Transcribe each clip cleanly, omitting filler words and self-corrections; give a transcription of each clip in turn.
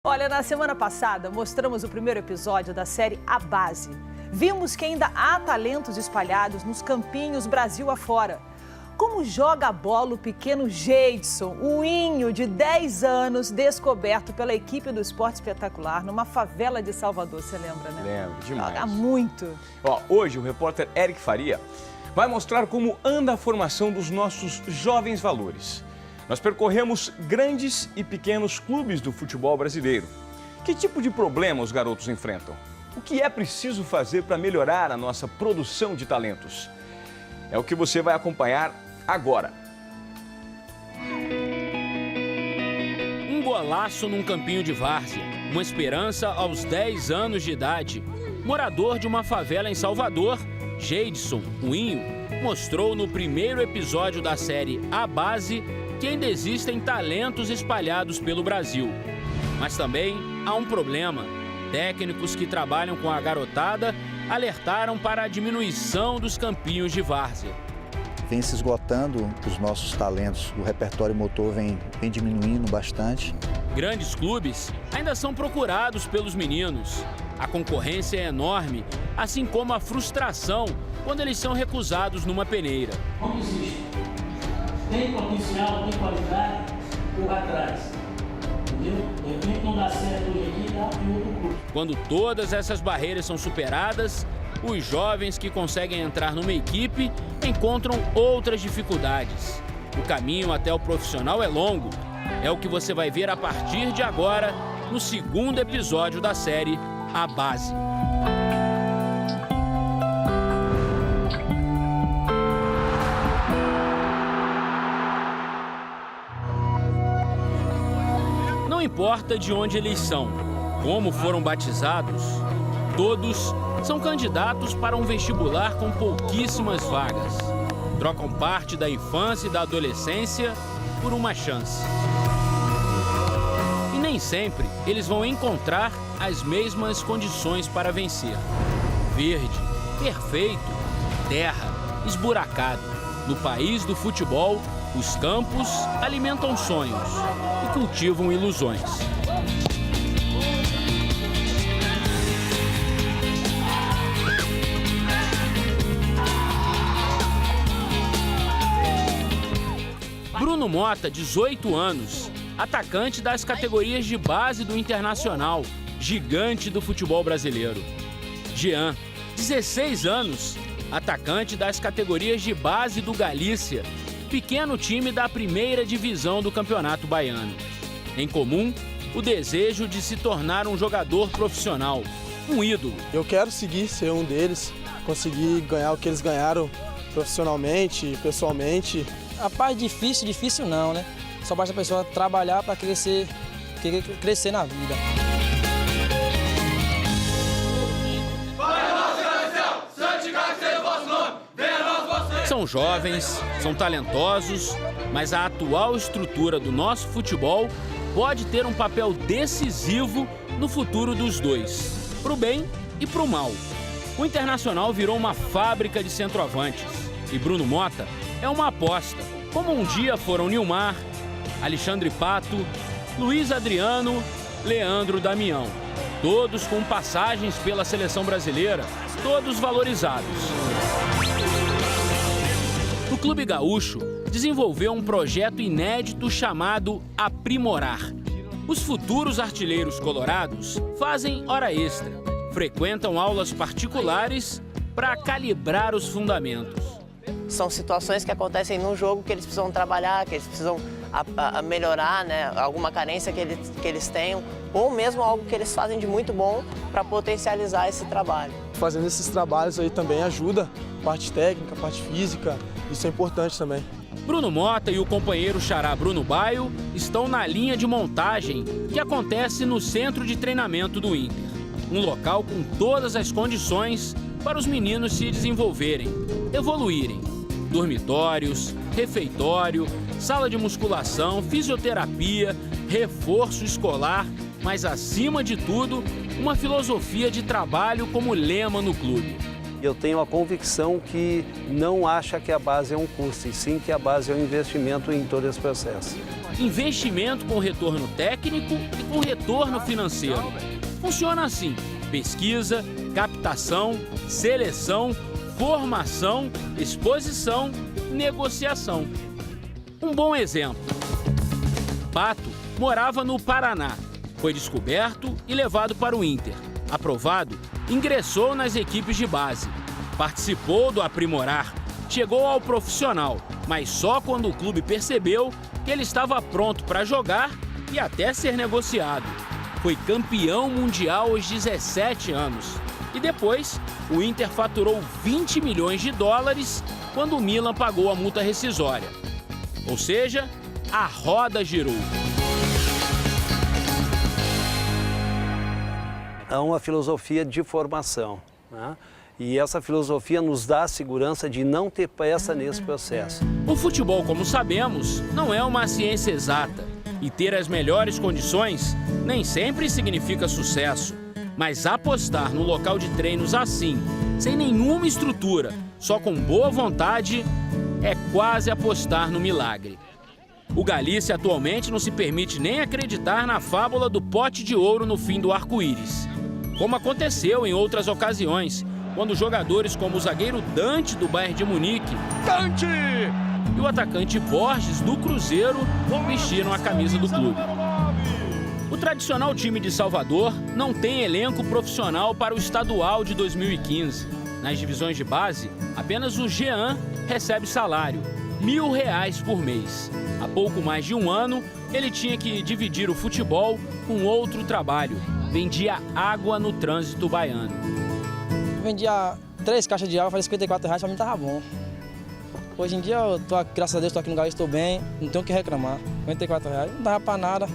Olha, na semana passada mostramos o primeiro episódio da série A Base. Vimos que ainda há talentos espalhados nos campinhos Brasil afora. Como joga a bola o pequeno Geidson, o Inho de 10 anos, descoberto pela equipe do Esporte Espetacular numa favela de Salvador, você lembra, né? Lembro, demais. Joga muito. Hoje o repórter Eric Faria vai mostrar como anda a formação dos nossos jovens valores. Nós percorremos grandes e pequenos clubes do futebol brasileiro. Que tipo de problema os garotos enfrentam? O que é preciso fazer para melhorar a nossa produção de talentos? É o que você vai acompanhar agora. Um golaço num campinho de várzea, uma esperança aos 10 anos de idade. Morador de uma favela em Salvador, Geidson, o Inho, mostrou no primeiro episódio da série A Base que ainda existem talentos espalhados pelo Brasil. Mas também há um problema. Técnicos que trabalham com a garotada alertaram para a diminuição dos campinhos de várzea. Vem se esgotando os nossos talentos, o repertório motor vem diminuindo bastante. Grandes clubes ainda são procurados pelos meninos. A concorrência é enorme, assim como a frustração quando eles são recusados numa peneira. Não existe. Tem potencial, tem qualidade, corra atrás. Entendeu? De repente não dá certo hoje aqui, dá em outro clube. Quando todas essas barreiras são superadas, os jovens que conseguem entrar numa equipe encontram outras dificuldades. O caminho até o profissional é longo. É o que você vai ver a partir de agora, no segundo episódio da série A Base. Não importa de onde eles são, como foram batizados, todos são candidatos para um vestibular com pouquíssimas vagas. Trocam parte da infância e da adolescência por uma chance. E nem sempre eles vão encontrar as mesmas condições para vencer. Verde, perfeito, terra, esburacado. No país do futebol, os campos alimentam sonhos e cultivam ilusões. Bruno Mota, 18 anos, atacante das categorias de base do Internacional, gigante do futebol brasileiro. Jean, 16 anos, atacante das categorias de base do Galícia, pequeno time da primeira divisão do Campeonato Baiano. Em comum, o desejo de se tornar um jogador profissional, um ídolo. Eu quero seguir, ser um deles, conseguir ganhar o que eles ganharam profissionalmente, pessoalmente. A parte difícil não, né? Só basta a pessoa trabalhar para crescer na vida. São jovens, são talentosos, mas a atual estrutura do nosso futebol pode ter um papel decisivo no futuro dos dois, pro bem e pro mal. O Internacional virou uma fábrica de centroavantes e Bruno Mota é uma aposta, como um dia foram Nilmar, Alexandre Pato, Luiz Adriano, Leandro Damião. Todos com passagens pela seleção brasileira, todos valorizados. O Clube Gaúcho desenvolveu um projeto inédito chamado Aprimorar. Os futuros artilheiros colorados fazem hora extra, frequentam aulas particulares para calibrar os fundamentos. São situações que acontecem no jogo que eles precisam trabalhar, que eles precisam melhorar, né? Alguma carência que eles tenham, ou mesmo algo que eles fazem de muito bom para potencializar esse trabalho. Fazendo esses trabalhos aí também ajuda, parte técnica, parte física, isso é importante também. Bruno Mota e o companheiro xará Bruno Baio estão na linha de montagem que acontece no centro de treinamento do Inter. Um local com todas as condições para os meninos se desenvolverem, evoluírem. Dormitórios, refeitório, sala de musculação, fisioterapia, reforço escolar, mas acima de tudo, uma filosofia de trabalho como lema no clube. Eu tenho a convicção que não acha que a base é um custo, e sim que a base é um investimento em todo esse processo. investimento com retorno técnico e com retorno financeiro. Funciona assim: pesquisa, captação, seleção, formação, exposição, negociação. Um bom exemplo: Pato morava no Paraná, foi descoberto e levado para o Inter. Aprovado, ingressou nas equipes de base, participou do aprimorar, chegou ao profissional, mas só quando o clube percebeu que ele estava pronto para jogar e até ser negociado. Foi campeão mundial aos 17 anos. E depois, o Inter faturou 20 milhões de dólares quando o Milan pagou a multa rescisória. Ou seja, a roda girou. É uma filosofia de formação, né? E essa filosofia nos dá a segurança de não ter pressa nesse processo. O futebol, como sabemos, não é uma ciência exata. E ter as melhores condições nem sempre significa sucesso. Mas apostar no local de treinos assim, sem nenhuma estrutura, só com boa vontade, é quase apostar no milagre. O Galícia atualmente não se permite nem acreditar na fábula do pote de ouro no fim do arco-íris. Como aconteceu em outras ocasiões, quando jogadores como o zagueiro Dante do Bayern de Munique, Dante! E o atacante Borges do Cruzeiro vestiram a camisa do clube. O tradicional time de Salvador não tem elenco profissional para o estadual de 2015. Nas divisões de base, apenas o Jean recebe salário, R$1.000 por mês. Há pouco mais de um ano, ele tinha que dividir o futebol com outro trabalho. Vendia água no trânsito baiano. Vendia 3 caixas de água, fazia R$54, pra mim tava bom. Hoje em dia, graças a Deus, estou aqui no Galícia, estou bem, não tenho o que reclamar. R$54 não dava para nada.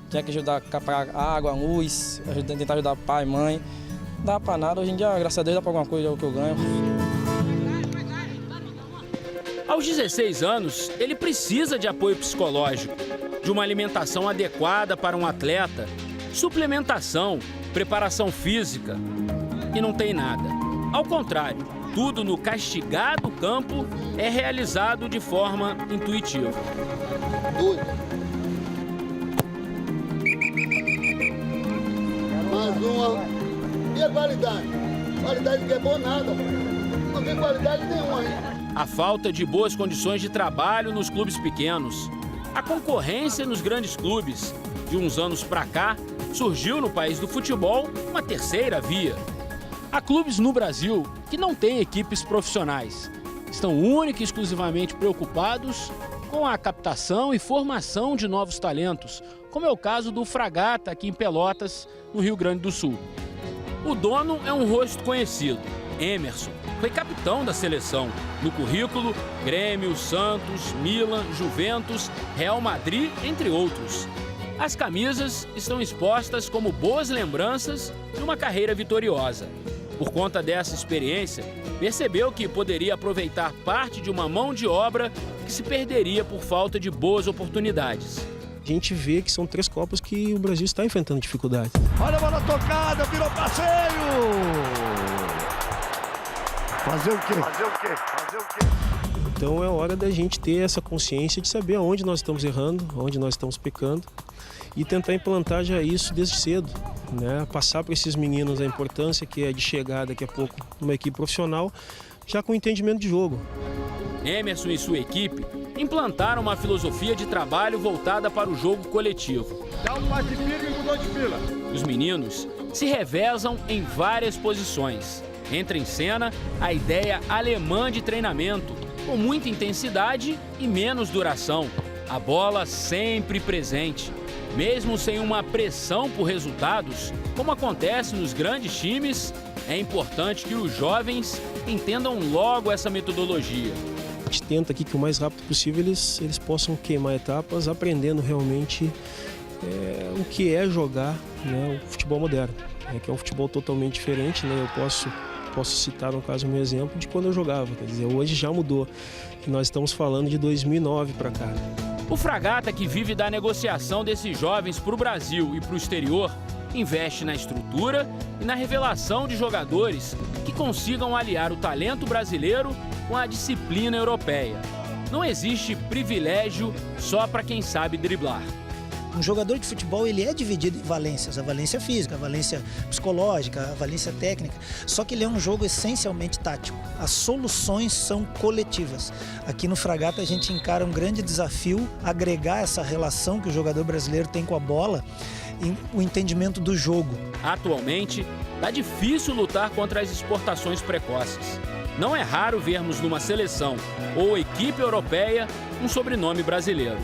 Tinha que ajudar a pagar água, luz, tentar ajudar pai, mãe. Não dava para nada. Hoje em dia, graças a Deus, dá para alguma coisa que eu ganho. Aos 16 anos, ele precisa de apoio psicológico, de uma alimentação adequada para um atleta, suplementação, preparação física. E não tem nada. Ao contrário, tudo no castigado campo é realizado de forma intuitiva. Mais uma. E a qualidade? Qualidade que é boa nada. Não tem qualidade nenhuma aí. A falta de boas condições de trabalho nos clubes pequenos. A concorrência nos grandes clubes. De uns anos para cá, surgiu no país do futebol uma terceira via. Há clubes no Brasil que não têm equipes profissionais. Estão única e exclusivamente preocupados com a captação e formação de novos talentos, como é o caso do Fragata aqui em Pelotas, no Rio Grande do Sul. O dono é um rosto conhecido, Emerson. Foi capitão da seleção. No currículo, Grêmio, Santos, Milan, Juventus, Real Madrid, entre outros. As camisas estão expostas como boas lembranças de uma carreira vitoriosa. Por conta dessa experiência, percebeu que poderia aproveitar parte de uma mão de obra que se perderia por falta de boas oportunidades. A gente vê que são 3 Copas que o Brasil está enfrentando dificuldade. Olha a bola tocada, virou passeio! Fazer o quê? Fazer o quê? Fazer o quê? Então é hora da gente ter essa consciência de saber aonde nós estamos errando, onde nós estamos pecando e tentar implantar já isso desde cedo, né? Passar para esses meninos a importância que é de chegar daqui a pouco numa equipe profissional já com entendimento de jogo. Emerson e sua equipe implantaram uma filosofia de trabalho voltada para o jogo coletivo. Dá um passe firme e mudou de fila. Os meninos se revezam em várias posições. Entra em cena a ideia alemã de treinamento, com muita intensidade e menos duração. A bola sempre presente. Mesmo sem uma pressão por resultados, como acontece nos grandes times, é importante que os jovens entendam logo essa metodologia. A gente tenta aqui que o mais rápido possível eles possam queimar etapas, aprendendo realmente o que é jogar, né, o futebol moderno, que é um futebol totalmente diferente, né? Eu posso citar, no caso, um exemplo de quando eu jogava. Quer dizer, hoje já mudou. E nós estamos falando de 2009 para cá. O Fragata, que vive da negociação desses jovens para o Brasil e para o exterior, investe na estrutura e na revelação de jogadores que consigam aliar o talento brasileiro com a disciplina europeia. não existe privilégio só para quem sabe driblar. Um jogador de futebol, ele é dividido em valências, a valência física, a valência psicológica, a valência técnica, só que ele é um jogo essencialmente tático. As soluções são coletivas. Aqui no Fragata a gente encara um grande desafio, agregar essa relação que o jogador brasileiro tem com a bola e o entendimento do jogo. Atualmente, está difícil lutar contra as exportações precoces. Não é raro vermos numa seleção ou equipe europeia um sobrenome brasileiro.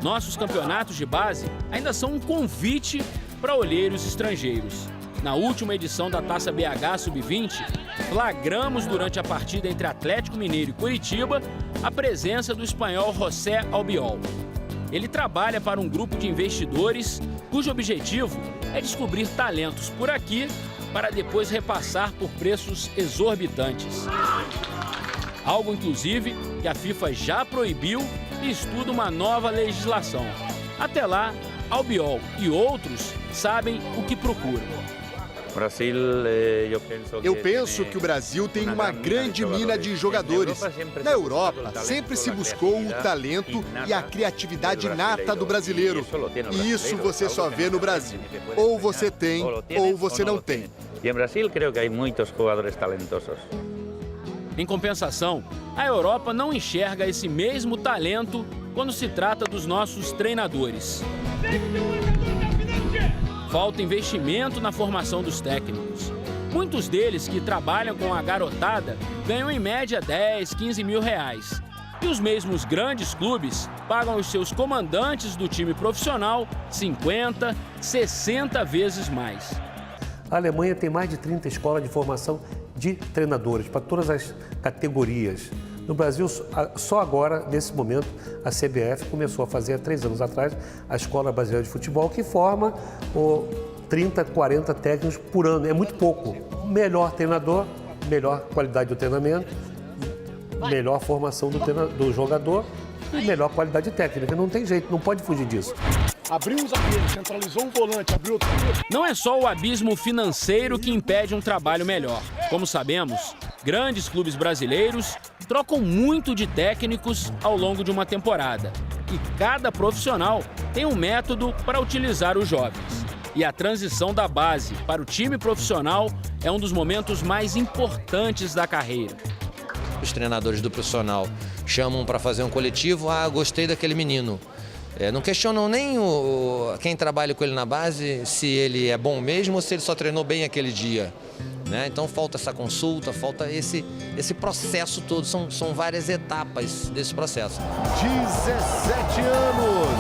Nossos campeonatos de base ainda são um convite para olheiros estrangeiros. Na última edição da Taça BH Sub-20, flagramos durante a partida entre Atlético Mineiro e Curitiba a presença do espanhol José Albiol. Ele trabalha para um grupo de investidores cujo objetivo é descobrir talentos por aqui para depois repassar por preços exorbitantes. Algo, inclusive, que a FIFA já proibiu e estuda uma nova legislação. Até lá, Albiol e outros sabem o que procuram. Eu penso que o Brasil tem uma grande mina de jogadores. Na Europa, sempre se buscou o talento e a criatividade nata do brasileiro. E isso você só vê no Brasil. Ou você tem, ou você não tem. E no Brasil, creio que há muitos jogadores talentosos. Em compensação, a Europa não enxerga esse mesmo talento quando se trata dos nossos treinadores. Falta investimento na formação dos técnicos. Muitos deles que trabalham com a garotada ganham em média 10, 15 mil reais. E os mesmos grandes clubes pagam os seus comandantes do time profissional 50, 60 vezes mais. A Alemanha tem mais de 30 escolas de formação de treinadores para todas as categorias. No Brasil, só agora, nesse momento, a CBF começou a fazer, há 3 anos atrás, a Escola Brasileira de Futebol, que forma 30, 40 técnicos por ano. É muito pouco. Melhor treinador, melhor qualidade do treinamento, melhor formação do jogador e melhor qualidade técnica. Não tem jeito, não pode fugir disso. Abriu um zagueiro, centralizou um volante, abriu outro. Não é só o abismo financeiro que impede um trabalho melhor. Como sabemos, grandes clubes brasileiros trocam muito de técnicos ao longo de uma temporada. E cada profissional tem um método para utilizar os jovens. E a transição da base para o time profissional é um dos momentos mais importantes da carreira. Os treinadores do profissional chamam para fazer um coletivo, gostei daquele menino. Não questionam nem quem trabalha com ele na base, se ele é bom mesmo ou se ele só treinou bem aquele dia. Então falta essa consulta, falta esse processo todo, são várias etapas desse processo. 17 anos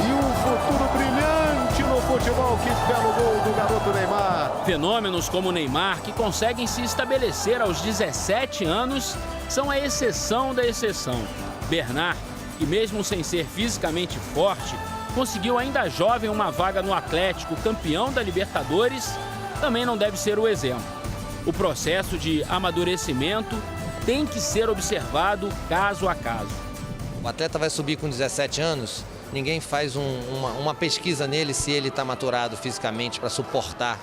e um futuro brilhante no futebol. Que belo gol do garoto Neymar. Fenômenos como o Neymar, que conseguem se estabelecer aos 17 anos, são a exceção da exceção. Bernard, que mesmo sem ser fisicamente forte, conseguiu ainda jovem uma vaga no Atlético, campeão da Libertadores, também não deve ser o exemplo. O processo de amadurecimento tem que ser observado caso a caso. O atleta vai subir com 17 anos, ninguém faz uma pesquisa nele se ele está maturado fisicamente para suportar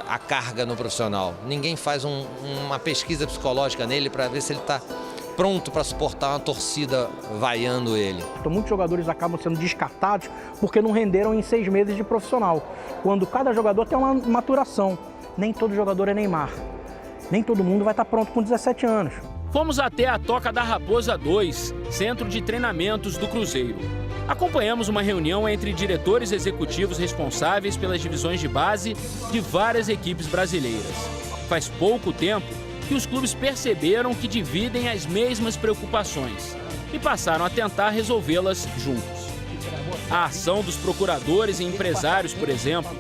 a carga no profissional. Ninguém faz uma pesquisa psicológica nele para ver se ele está pronto para suportar uma torcida vaiando ele. Então, muitos jogadores acabam sendo descartados porque não renderam em 6 meses de profissional, quando cada jogador tem uma maturação. Nem todo jogador é Neymar. Nem todo mundo vai estar pronto com 17 anos. Fomos até a Toca da Raposa 2, centro de treinamentos do Cruzeiro. Acompanhamos uma reunião entre diretores executivos responsáveis pelas divisões de base de várias equipes brasileiras. Faz pouco tempo que os clubes perceberam que dividem as mesmas preocupações e passaram a tentar resolvê-las juntos. A ação dos procuradores e empresários, por exemplo,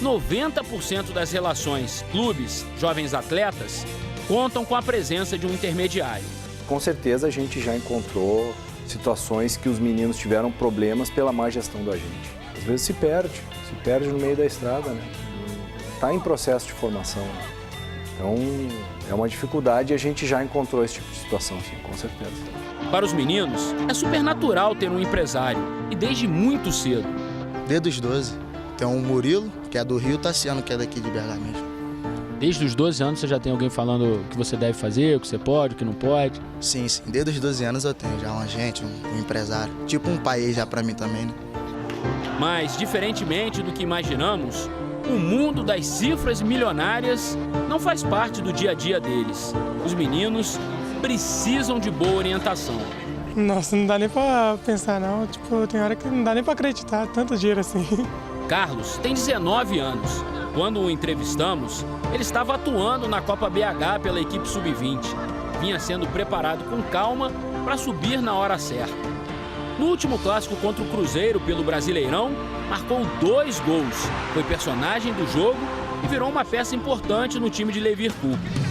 90% das relações clubes, jovens atletas, contam com a presença de um intermediário. Com certeza a gente já encontrou situações que os meninos tiveram problemas pela má gestão da gente. Às vezes se perde no meio da estrada, né? Está em processo de formação. Então é uma dificuldade e a gente já encontrou esse tipo de situação, sim, com certeza. Para os meninos, é super natural ter um empresário e desde muito cedo. Desde os 12. Tem um Murilo, que é do Rio, e o Tassiano, que é daqui de BH mesmo. Desde os 12 anos você já tem alguém falando o que você deve fazer, o que você pode, o que não pode? Sim, sim. Desde os 12 anos eu tenho já um agente, um empresário. Tipo um pai já pra mim também, né? Mas, diferentemente do que imaginamos, o mundo das cifras milionárias não faz parte do dia a dia deles. Os meninos precisam de boa orientação. Nossa, não dá nem pra pensar não. Tipo, tem hora que não dá nem pra acreditar, tanto dinheiro assim. Carlos tem 19 anos. Quando o entrevistamos, ele estava atuando na Copa BH pela equipe sub-20. Vinha sendo preparado com calma para subir na hora certa. No último clássico contra o Cruzeiro pelo Brasileirão, marcou 2 gols. Foi personagem do jogo e virou uma peça importante no time de Levir Coupe.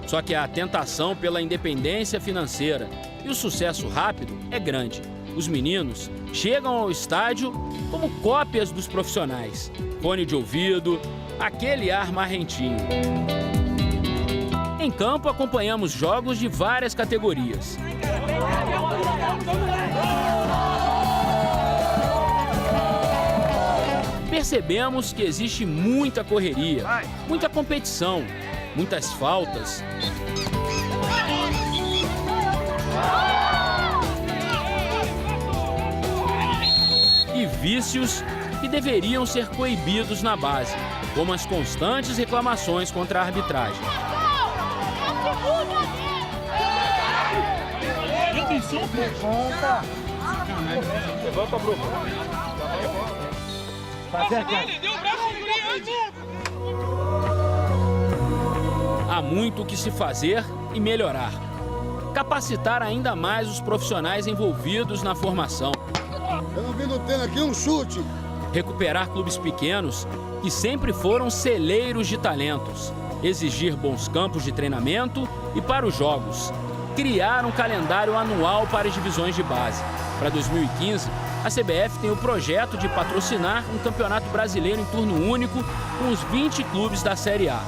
Só que a tentação pela independência financeira e o sucesso rápido é grande. Os meninos chegam ao estádio como cópias dos profissionais. Fone de ouvido, aquele ar marrentinho. Em campo, acompanhamos jogos de várias categorias. Percebemos que existe muita correria, muita competição, muitas faltas. E vícios que deveriam ser coibidos na base, como as constantes reclamações contra a arbitragem. Levanta, Bruno. Há muito o que se fazer e melhorar. Capacitar ainda mais os profissionais envolvidos na formação. Eu não vi no treino aqui um chute. Recuperar clubes pequenos que sempre foram celeiros de talentos. Exigir bons campos de treinamento e para os jogos. Criar um calendário anual para as divisões de base. Para 2015, a CBF tem o projeto de patrocinar um campeonato brasileiro em turno único com os 20 clubes da Série A.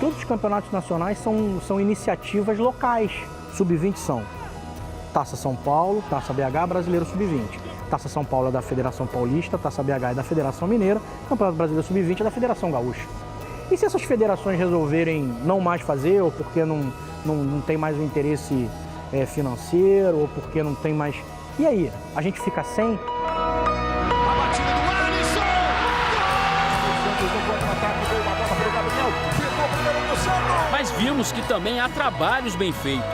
Todos os campeonatos nacionais são iniciativas locais. Sub-20 são Taça São Paulo, Taça BH, Brasileiro Sub-20. Taça São Paulo é da Federação Paulista, Taça BH é da Federação Mineira, Campeonato Brasileiro Sub-20 é da Federação Gaúcha. E se essas federações resolverem não mais fazer, ou porque não tem mais o interesse financeiro, ou porque não tem mais... E aí? A gente fica sem? Mas vimos que também há trabalhos bem feitos.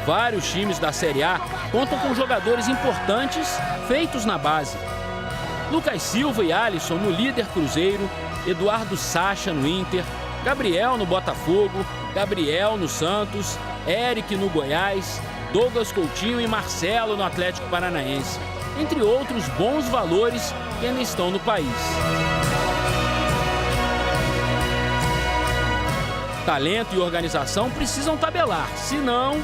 Vários times da Série A contam com jogadores importantes feitos na base. Lucas Silva e Alisson no líder Cruzeiro, Eduardo Sacha no Inter, Gabriel no Botafogo, Gabriel no Santos, Eric no Goiás, Douglas Coutinho e Marcelo no Atlético Paranaense, entre outros bons valores que ainda estão no país. Talento e organização precisam tabelar, senão,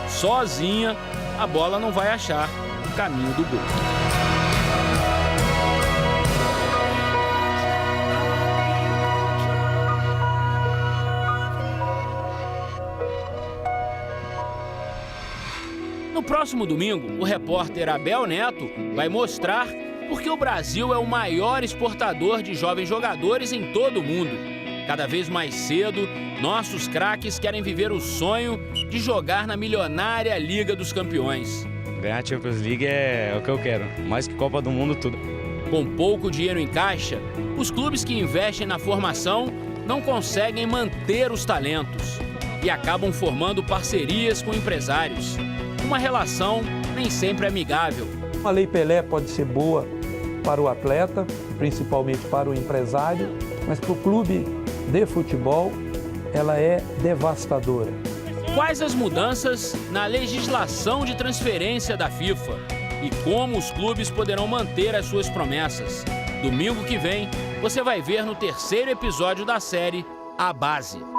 sozinha, a bola não vai achar o caminho do gol. No próximo domingo, o repórter Abel Neto vai mostrar por que o Brasil é o maior exportador de jovens jogadores em todo o mundo. Cada vez mais cedo, nossos craques querem viver o sonho de jogar na milionária Liga dos Campeões. Ganhar a Champions League é o que eu quero, mais que Copa do Mundo, tudo. Com pouco dinheiro em caixa, os clubes que investem na formação não conseguem manter os talentos e acabam formando parcerias com empresários. Uma relação nem sempre amigável. A Lei Pelé pode ser boa para o atleta, principalmente para o empresário, mas para o clube de futebol, ela é devastadora. Quais as mudanças na legislação de transferência da FIFA e como os clubes poderão manter as suas promessas? Domingo que vem, você vai ver no terceiro episódio da série A Base.